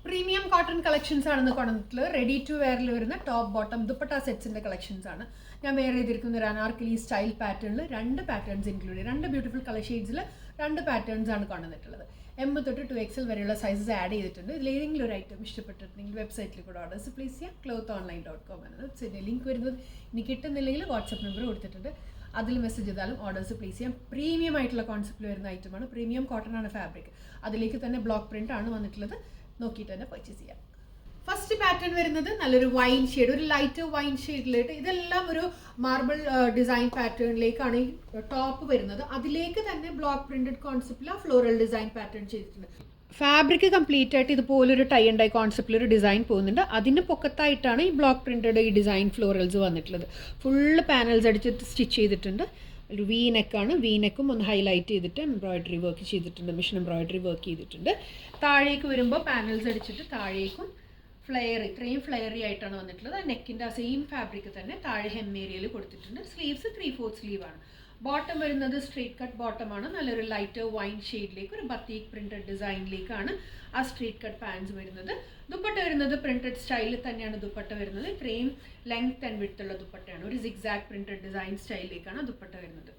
Premium cotton collections ആണെന്ന് കൊണ്ടുവന്നിട്ടുള്ളത്. Ready to വെയറിൽ വരുന്ന ടോപ്പ് ബോട്ടം ദുപ്പട്ട സെറ്റ്സിന്റെ കളക്ഷൻസ് ആണ്. ഞാൻ വെയർ ചെയ്തിരിക്കുന്ന ഒരു അനാർക്കലി സ്റ്റൈൽ പാറ്റേണിൽ 2 പാറ്റേൺസ് ഇൻക്ലൂഡ് ചെയ്ത് 2 ബ്യൂട്ടിഫുൾ കളർ ഷെയ്ഡ്സിൽ 2 പാറ്റേൺസ് ആണ് കൊണ്ടുവന്നിട്ടുള്ളത്. M തൊട്ട് 2XL വരെയുള്ള സൈസസ് ആഡ് ചെയ്തിട്ടുണ്ട്. ഇതിൽ ഏതെങ്കിലും ഒരു ഐറ്റം ഇഷ്ടപ്പെട്ടിട്ടുണ്ടെങ്കിൽ വെബ്സൈറ്റിൽ കൂടെ ഓർഡേഴ്സ് പ്ലേസ് ചെയ്യാം. clothonline.com എന്നാണ് ലിങ്ക് വരുന്നത്. ഇനി കിട്ടുന്നില്ലെങ്കിൽ വാട്സപ്പ് നമ്പർ കൊടുത്തിട്ടുണ്ട്, അതിൽ മെസ്സേജ് ചെയ്താലും ഓർഡേഴ്സ് പ്ലേസ് ചെയ്യാം. പ്രീമിയം ആയിട്ടുള്ള കോൺസെപ്റ്റിൽ വരുന്ന ഐറ്റമാണ്. പ്രീമിയം കോട്ടൺ ആണ് ഫാബ്രിക്. അതിലേക്ക് തന്നെ ബ്ലോക്ക് പ്രിന്റ് ആണ് വന്നിട്ടുള്ളത്. നോക്കിയിട്ട് തന്നെ പർച്ചേസ് ചെയ്യാം. ഫസ്റ്റ് പാറ്റേൺ വരുന്നത് നല്ലൊരു വൈൻ ഷെയ്ഡ്, ഒരു ലൈറ്റ് വൈൻ ഷെയ്ഡിലായിട്ട് ഇതെല്ലാം ഒരു മാർബിൾ ഡിസൈൻ പാറ്റേണിലേക്കാണ് ഈ ടോപ്പ് വരുന്നത്. അതിലേക്ക് തന്നെ ബ്ലോക്ക് പ്രിന്റഡ് കോൺസെപ്റ്റിൽ ഫ്ലോറൽ ഡിസൈൻ പാറ്റേൺ ചെയ്തിട്ടുണ്ട്. ഫാബ്രിക് കംപ്ലീറ്റ് ആയിട്ട് ഇതുപോലൊരു ടൈ ആൻഡ് ഡൈ കോൺസെപ്റ്റിൽ ഒരു ഡിസൈൻ പോകുന്നുണ്ട്. അതിന് പൊക്കത്തായിട്ടാണ് ഈ ബ്ലോക്ക് പ്രിന്റഡ് ഈ ഡിസൈൻ ഫ്ലോറൽസ് വന്നിട്ടുള്ളത്. ഫുള്ള് പാനൽസ് അടിച്ചിട്ട് സ്റ്റിച്ച് ചെയ്തിട്ടുണ്ട്. ഒരു വി നെക്കാണ്. വി നെക്കും ഒന്ന് ഹൈലൈറ്റ് ചെയ്തിട്ട് എംബ്രോയിഡറി വർക്ക് ചെയ്തിട്ടുണ്ട്, മിഷൻ എംബ്രോയിഡറി വർക്ക് ചെയ്തിട്ടുണ്ട്. താഴേക്ക് വരുമ്പോൾ പാനൽസ് അടിച്ചിട്ട് താഴേക്കും ഫ്ലെയർ, ഇത്രയും ഫ്ലെയറി ആയിട്ടാണ് വന്നിട്ടുള്ളത്. ആ നെക്കിൻ്റെ ആ സെയിം ഫാബ്രിക് തന്നെ താഴെ ഹെം ഏരിയയിൽ കൊടുത്തിട്ടുണ്ട്. സ്ലീവ്സ് 3/4 സ്ലീവാണ്. ബോട്ടം വരുന്നത് സ്ട്രീറ്റ് കട്ട് ബോട്ടമാണ്. നല്ലൊരു ലൈറ്റ് വൈൻ ഷെയ്ഡിലേക്ക് ഒരു ബത്തീക് പ്രിന്റഡ് ഡിസൈനിലേക്കാണ് ആ സ്ട്രീറ്റ് കട്ട് പാൻസ് വരുന്നത്. ദുപ്പട്ട വരുന്നത് പ്രിന്റഡ് സ്റ്റൈലിൽ തന്നെയാണ് ദുപ്പട്ട വരുന്നത്. ഇത്രയും ലെങ്ത് ആൻഡ് വിഡ്ത്ത് ഉള്ള ദുപ്പട്ടയാണ്. ഒരു സിഗ്സാഗ് പ്രിന്റഡ് ഡിസൈൻ സ്റ്റൈലിലേക്കാണ് ദുപ്പട്ട വരുന്നത്.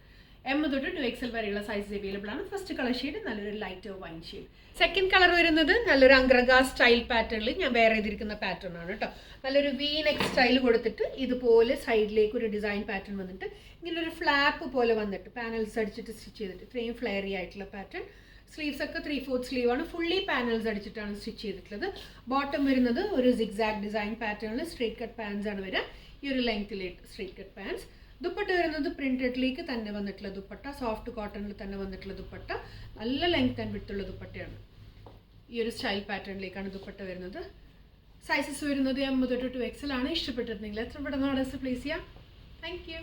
M തൊട്ട് 2XL വരെയുള്ള സൈസ് അവൈലബിൾ ആണ്. ഫസ്റ്റ് കളർ ഷെയ്ഡ് നല്ലൊരു light wine shade. Second colour വരുന്നത് നല്ലൊരു അംഗ്രഗ സ്റ്റൈൽ പാറ്റേണിൽ ഞാൻ വെയർ ചെയ്തിരിക്കുന്ന പാറ്റേൺ ആണ് കേട്ടോ. നല്ലൊരു വി നെക്ക് സ്റ്റൈൽ കൊടുത്തിട്ട് ഇതുപോലെ സൈഡിലേക്ക് ഒരു ഡിസൈൻ പാറ്റേൺ വന്നിട്ട് ഇങ്ങനെ ഒരു ഫ്ലാപ്പ് പോലെ വന്നിട്ട് പാനൽസ് അടിച്ചിട്ട് സ്റ്റിച്ച് ചെയ്തിട്ട് ഇത്രയും ഫ്ലെയറി ആയിട്ടുള്ള പാറ്റേൺ. സ്ലീവ്സ് ഒക്കെ 3/4 സ്ലീവാണ്. ഫുള്ളി പാനൽസ് അടിച്ചിട്ടാണ് സ്റ്റിച്ച് ചെയ്തിട്ടുള്ളത്. ബോട്ടം വരുന്നത് ഒരു സിഗ്സാഗ് ഡിസൈൻ പാറ്റേണിൽ സ്ട്രേറ്റ് കട്ട് പാൻസ് ആണ് വരിക. ഈ ഒരു ലെങ്ത്തിലേക്ക് സ്ട്രേറ്റ് കട്ട് പാൻസ്. ദുപ്പട്ട വരുന്നത് പ്രിന്റഡിലേക്ക് തന്നെ വന്നിട്ടുള്ള ദുപ്പട്ട, സോഫ്റ്റ് കോട്ടണിൽ തന്നെ വന്നിട്ടുള്ള ദുപ്പട്ട. നല്ല ലെങ്ത് ആൻഡ് വിഡ്ത്തുള്ള ദുപ്പട്ടയാണ്. ഈ ഒരു സ്റ്റൈൽ പാറ്റേണിലേക്കാണ് ദുപ്പട്ട വരുന്നത്. സൈസസ് വരുന്നത് M തൊട്ട് 2XL ആണ്. ഇഷ്ടപ്പെട്ടിരുന്നെങ്കിൽ എത്ര പെട്ടെന്ന് ഓർഡേഴ്സ് പ്ലേസ് ചെയ്യാം. Thank you.